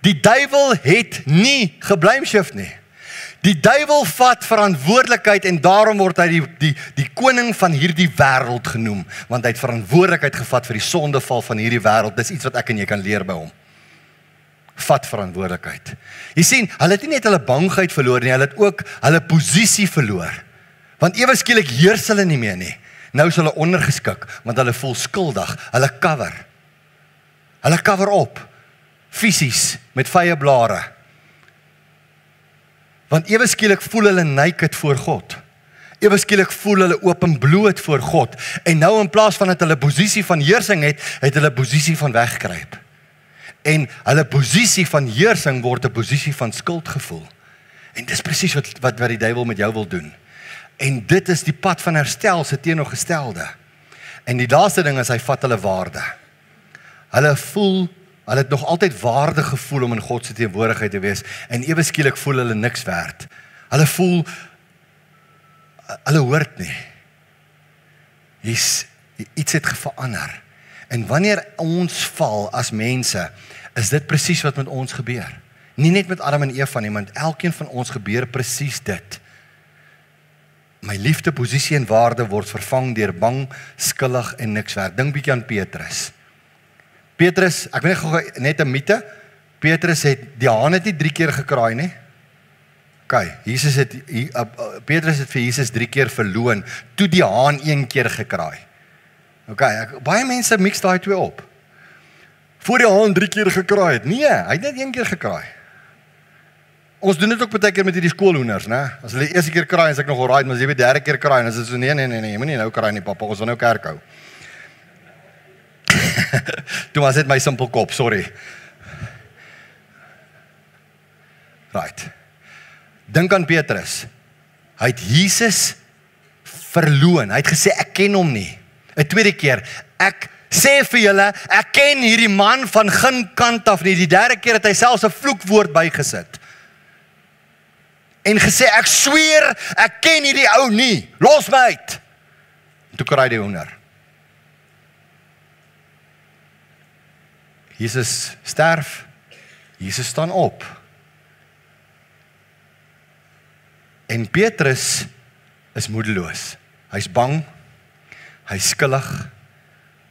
Die duiwel het nie geblame shift nie. Die duiwel vat verantwoordelikheid en daarom word hy die koning van hierdie wêreld genoem, want hy het verantwoordelikheid gevat vir die sondeval van hierdie wêreld. Dis iets wat ek en jy kan leer by hom. Vat verantwoordelikheid. Jy sien, hulle het nie net hulle bangheid verloor nie, hulle het ook hulle posisie verloor. Want ewe skielik heers hulle nie meer nie. Nou is hulle ondergeskik, want hulle voel skuldig. Hulle cover op. Fisies, met vye blare. Want ewe skielik voel hulle naked voor God. Ewe skielik voel hulle openbloot voor God. En nou in plaas van dat hulle posisie van heersing het hulle posisie van wegkruip. En hulle posisie van heersing word 'n posisie van skuldgevoel. En dis presies wat die duiwel met jou wil doen. En dit is die pad van herstel se teenoorgestelde. En die laaste ding is hy vat hulle waarde. Hulle het nog altyd waardig gevoel om in God se teenwoordigheid te wees en ewe skielik voel hulle niks werd. Hulle voel hulle hoort nie. Iets het verander. En wanneer ons val as mense, is dit presies wat met ons gebeur. Nie net met Adam en Eva nie, maar met elkeen van ons gebeur presies dit. My liefde, posisie en waarde word vervang deur bang, skuldig en niks werd. Dink bietjie aan Petrus. Ek weet net 'n mite, Petrus het die haan het nie 3 keer gekraai nie. Petrus het vir Jesus 3 keer verloon, toe die haan 1 keer gekraai. Baie mense mix daai twee op. Voor die haan 3 keer gekraai het. Nee, hy het net 1 keer gekraai. Ons doen dit ook baie keer met hierdie skoolhoenders, né? As hulle die eerste keer kraai, is ek nog alright, maar as jy die derde keer kraai, dan is dit so nee, jy moet nie nou kraai nie, pappa, ons wil nou kerk hou. Toe was dit my simpel kop, sorry. Right. Dink aan Petrus. Hy het Jesus verloon. Hy het gesê, ek ken hom nie. 'n tweede keer, ek sê vir julle, ek ken hierdie man van geen kant af nie. Die derde keer het hy selfs 'n vloekwoord bygesit. En gesê, ek sweer, ek ken hierdie ou nie. Los my uit. En toe kraai die hoender. Jesus sterf, Jesus staan op. En Petrus is moedeloos. Hy's bang, hy's skuldig,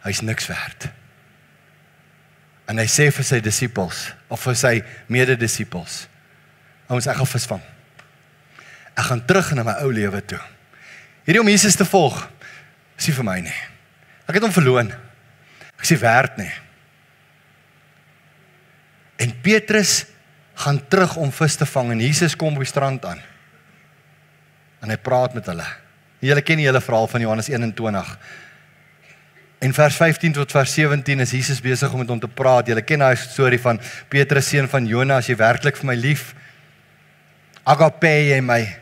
hy's niks werd. En hy sê vir sy disippels, of vir sy mededisippels, ouens, ek gaan visvang. Ek gaan terug na my ou lewe toe. Hierdie om Jesus te volg, is nie vir my nie. Ek het hom verloon. Ek is nie werd nie. En Petrus gaan terug om vis te vang en Jesus kom op die strand aan. En hy praat met hulle. Julle ken die hele verhaal van Johannes 21. En vers 15 tot vers 17 is Jesus besig om met hom te praat. Julle ken daai storie van Petrus, seun van Jona, as jy werklik vir my lief. Agape jy my.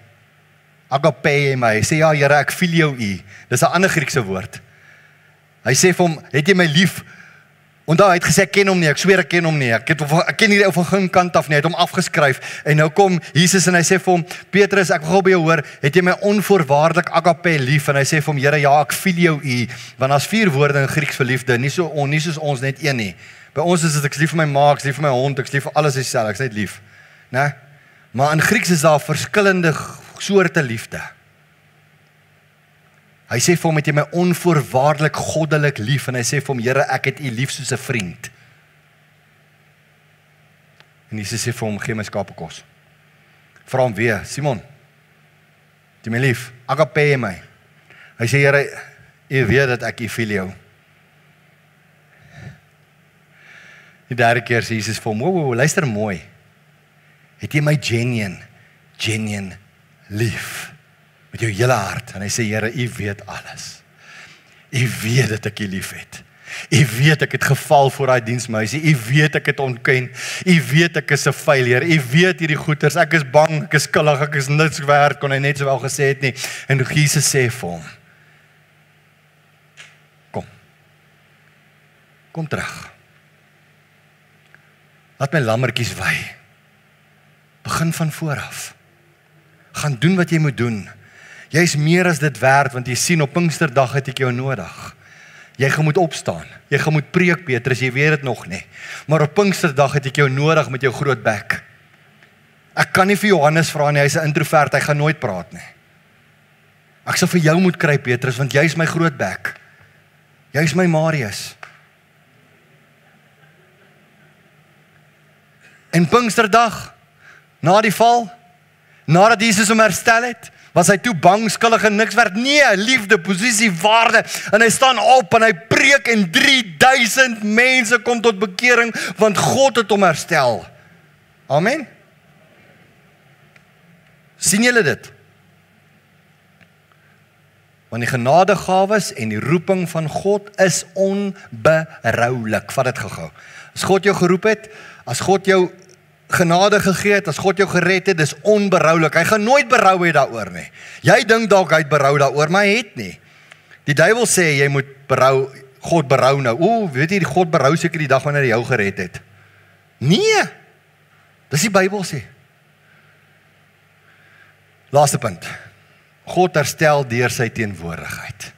Agape jy my. Hy sê ja Here, ek filio u. Dis 'n ander Griekse woord. Hy sê vir hom, het jy my lief? Onthou, hy het gesê, ek ken hom nie, ek sweer ek ken hom nie, ek ken hierdie ou van geen kant af nie, hy het hom afgeskryf, en nou kom Jesus en hy sê vir hom, Petrus, ek wil gou by jou hoor, het jy my onvoorwaardelik agape lief, en hy sê vir hom, Here, ja, ek filio u, want daar's 4 woorde in Grieks vir liefde, nie soos ons net een nie, by ons is dit, ek is lief vir my ma, ek is lief vir my hond, ek is lief vir alles dieselfde, ek is net lief, né? Maar in Grieks is daar verskillende soorte liefde. Hy sê vir hom, het jy my onvoorwaardelik goddelik lief, en hy sê vir hom, Here, ek het u lief soos 'n vriend. En Jesus sê vir hom, gee my skape kos. Vra hom weer, Simon, het jy my lief? Agape my. Hy sê, Here, u weet dat ek u filio. Die derde keer sê Jesus vir hom, wow, luister mooi. Het jy my genuine lief? Met jou hele hart, en hy sê, Here, u weet alles. U weet dat ek u lief het. U weet ek het geval voor daai diensmeisie. U weet ek het ontken. U weet ek is 'n failure. U weet hierdie goeters. Ek is bang, ek is skuldig, ek is niks werd, kon hy net sowel gesê het nie. En Jesus sê vir hom: Kom terug. Laat my lammertjies wy. Begin van vooraf. Gaan doen wat jy moet doen. Jy is meer as dit werd, want jy sien op Pinksterdag het ek jou nodig. Jy gaan moet opstaan. Jy gaan moet preek, Petrus, jy weet dit nog nie. Maar op Pinksterdag het ek jou nodig met jou groot bek. Ek kan nie vir Johannes vra nie, hy's 'n introvert, hy gaan nooit praat nie. Ek sal vir jou moet kry, Petrus, want jy is my groot bek. Jy is my Marius. En Pinksterdag, na die val, nadat Jesus hom herstel het, was hy toe bang, skuldig en niks werd? Nee, liefde, posisie, waarde. En hy staan op en hy preek en 3000 mense kom tot bekering, want God het hom herstel. Amen. Sien julle dit? Want die genadegawes en die roeping van God is onberoulik. Vat dit gou-gou. As God jou geroep het, as God jou genade gegee het, as God jou gered het, dis onberoulik. Hy gaan nooit berou hê daaroor nie. Jy dink dalk hy het berou daaroor, maar hy het nie. Die duiwel sê jy moet berou, God berou nou. Weet jy, God berou seker die dag wanneer hy jou gered het. Nee. Dis die Bybel sê. Laaste punt. God herstel deur sy teenwoordigheid.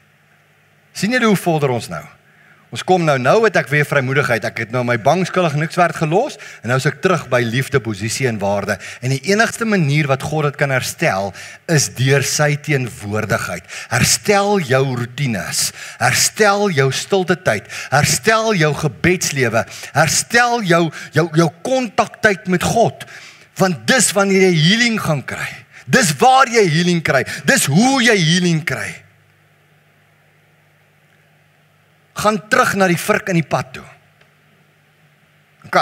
Sien jy hoe vorder ons nou? Ons kom nou het ek weer vrymoedigheid. Ek het nou my bang, skuldig, niks werd gelos en nou is ek terug by liefde, posisie en waarde. En die enigste manier wat God dit kan herstel is deur sy teenwoordigheid. Herstel jou roetines, herstel jou stilte tyd, herstel jou gebedslewe, herstel jou kontaktyd met God. Want dis wanneer jy healing gaan kry. Dis waar jy healing kry. Dis hoe jy healing kry. Gaan terug na die vrik in die pad toe. OK.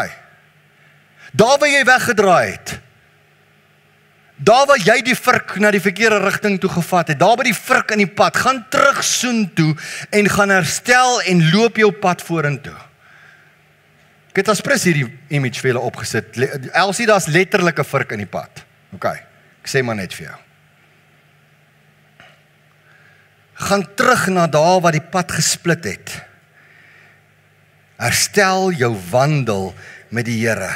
Daar waar jy weggedraai het. Daar waar jy die vrik na die verkeerde rigting toe gevat het. Daar by die vrik in die pad. Gaan terug soontoe en gaan herstel en loop jou pad vorentoe. Ek het as pres hierdie image vir julle opgesit. Elsie, daar's letterlik 'n vrik in die pad. OK. Ek sê maar net vir jou. Gaan terug na daar waar die pad gesplit het. Herstel jou wandel met die Here.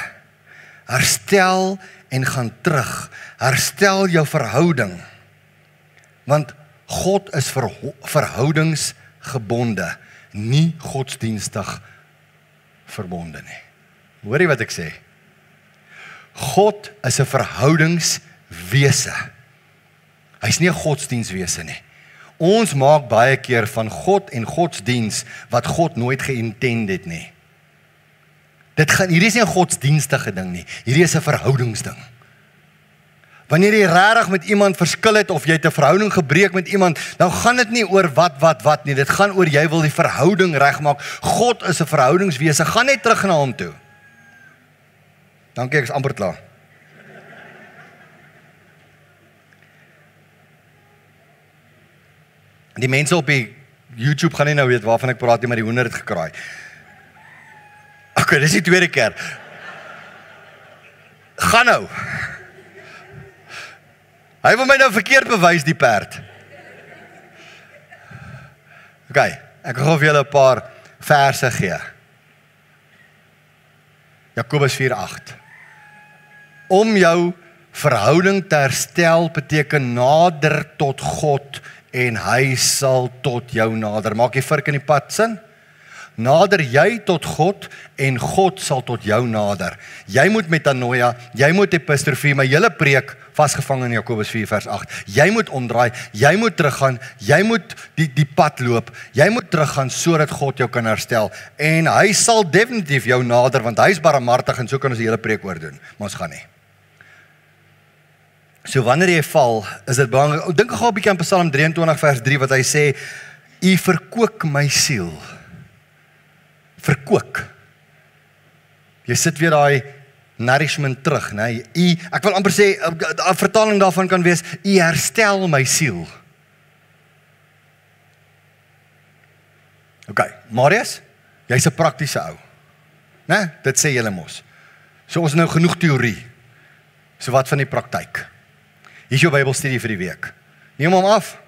Herstel en gaan terug. Herstel jou verhouding. Want God is verhoudingsgebonde, nie godsdienstig verbonde nie. Hoor jy wat ek sê? God is 'n verhoudingswese. Hy's nie 'n godsdienswese nie. Ons maak baie keer van God en godsdiens wat God nooit geïntend het nie. Hierdie is nie 'n godsdienstige ding nie. Hierdie is 'n verhoudingsding. Wanneer jy regtig met iemand verskil het of jy het 'n verhouding gebreek met iemand, dan gaan dit nie oor wat nie. Dit gaan oor jy wil die verhouding regmaak. God is 'n verhoudingswese. Gaan net terug na hom toe. Dankie, ek is amper klaar. Die mense op die YouTube gaan nie nou weet waarvan ek praat nie, maar die hoender het gekraai. OK, dis die tweede keer. Gaan nou. Hy wil my nou verkeerd bewys, die perd. OK, ek gaan vir julle 'n paar verse gee. Jakobus 4:8. Om jou verhouding te herstel beteken nader tot God en hy sal tot jou nader. Maak jy vrik in die pad sin? Nader jy tot God en God sal tot jou nader. Jy moet metanoia, jy moet epistrofie, my hele preek vasgevang in Jakobus 4 vers 8. Jy moet omdraai, jy moet teruggaan, jy moet die pad loop, jy moet teruggaan sodat God jou kan herstel. En hy sal definitief jou nader, want hy is barmhartig en so kan ons die hele preek oor doen. Maar ons gaan nie. So wanneer jy val, is dit belangrik. Dink gou 'n bietjie aan Psalm 23 vers 3 wat hy sê, U verkook my siel. Verkook. Jy sit weer daai nourishment terug, né? Ek wil amper sê, 'n vertaling daarvan kan wees, U herstel my siel. OK, Marius, Jy's 'n praktiese ou. Né? Dit sê julle mos. So ons nou genoeg teorie. So wat van die praktyk? Hier is jou Bybelstudie vir die week. Neem hom af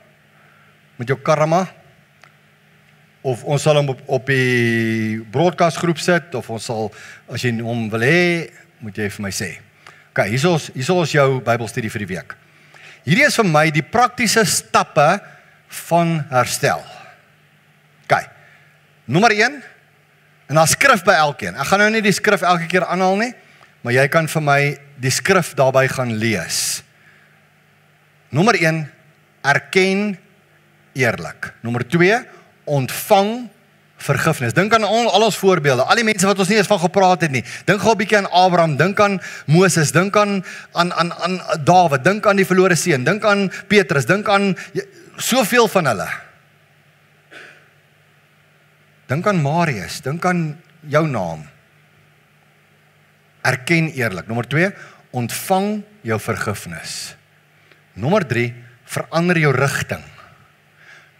met jou karma, of ons sal hom op die broadcastgroep sit, of ons sal, as jy hom wil hê, moet jy vir my sê. Ok, hier is ons jou Bybelstudie vir die week. Hierdie is vir my die praktiese stappe van herstel. Ok, nommer 1, en daar skrif by elkeen. Ek gaan nou nie die skrif elke keer aanhaal nie, maar jy kan vir my die skrif daarby gaan lees. Nommer 1, erken eerlik. Nommer 2, ontvang vergifnis. Dink aan al ons voorbeelde, al die mense wat ons nie eens van gepraat het nie. Dink gou 'n bietjie aan Abraham, dink aan Moses, dink aan Dawid, dink aan die verlore seun, dink aan Petrus, dink aan soveel van hulle. Dink aan Marius, dink aan jou naam. Erken eerlik. Nommer 2, ontvang jou vergifnis. Nommer 3, verander jou rigting.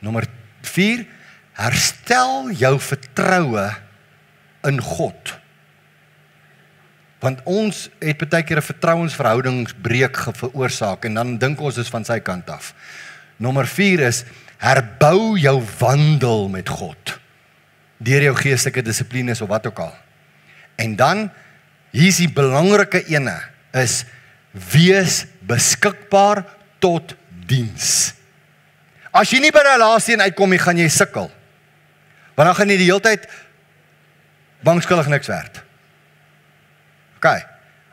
Nommer 4, herstel jou vertroue in God. Want ons het baie keer 'n vertrouensverhoudingsbreek veroorsaak en dan dink ons is van sy kant af. Nommer 4 is, herbou jou wandel met God. Deur jou geestelike dissiplines of wat ook al. En dan, hier is die belangrike ene, is, wees beskikbaar tot diens. As jy nie by die relasie uitkom nie, gaan jy sukkel. Want dan gaan jy die hele tyd bankskuldig niks werd. Ok,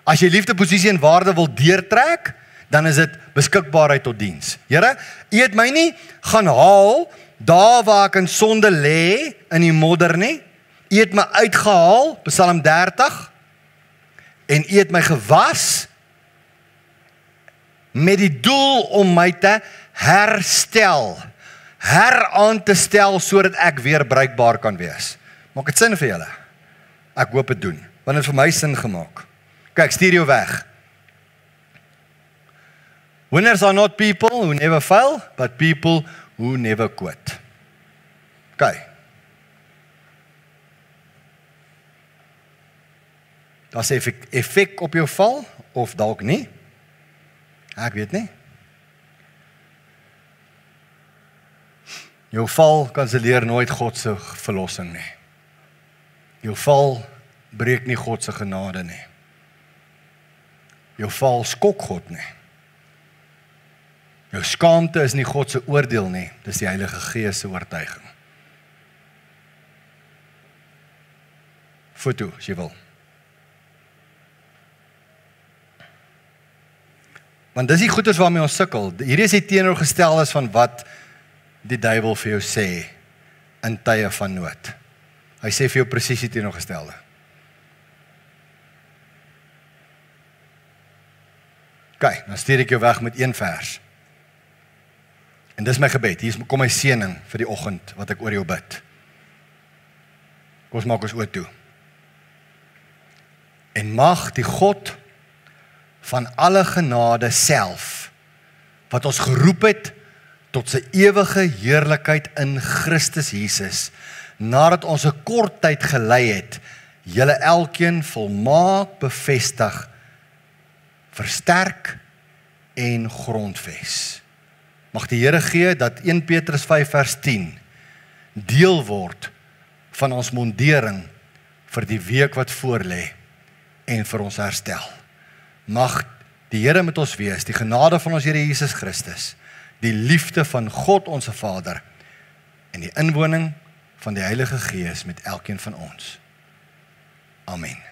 as jy liefdeposisie en waarde wil deurtrek, dan is dit beskikbaarheid tot diens. Here, U het my nie gaan haal, daar waar ek in sonde lê, in die modder nie. U het my uitgehaal, Psalm 30, en U het my gewas, met die doel om my te herstel, heraan te stel, sodat ek weer bruikbaar kan wees. Maak dit sin vir julle? Ek hoop dit doen, want dit het vir my sin gemaak. Kyk, stuur jou weg. Winners are not people who never fail, but people who never quit. Kyk. Daar is effek op jou val, of dalk nie. Ek weet nie. Jou val kanselleer nooit God se verlossing nie. Jou val breek nie God se genade nie. Jou val skok God nie. Jou skaamte is nie God se oordeel nie, dis die Heilige Gees se oortuiging. Foto, as jy wil. Want dis die goeders waarmee ons sukkel. Hierdie is die teenoorgesteldes van wat die duiwel vir jou sê in tye van nood. Hy sê vir jou presies die teenoorgestelde. Kyk, dan stuur ek jou weg met een vers. En dis my gebed. Hier kom my seëning vir die oggend wat ek oor jou bid. Kom ons maak ons oë toe. En mag die God van alle genade self, wat ons geroep het tot sy ewige heerlikheid in Christus Jesus, nadat ons 'n kort tyd gelei het, julle elkeen volmaak bevestig, versterk en grondves. Mag die Here gee dat 1 Petrus 5 vers 10 deel word van ons mondering vir die week wat voorlê en vir ons herstel. Mag die Here met ons wees, die genade van ons Here Jesus Christus, die liefde van God ons Vader en die inwoning van die Heilige Gees met elkeen van ons. Amen.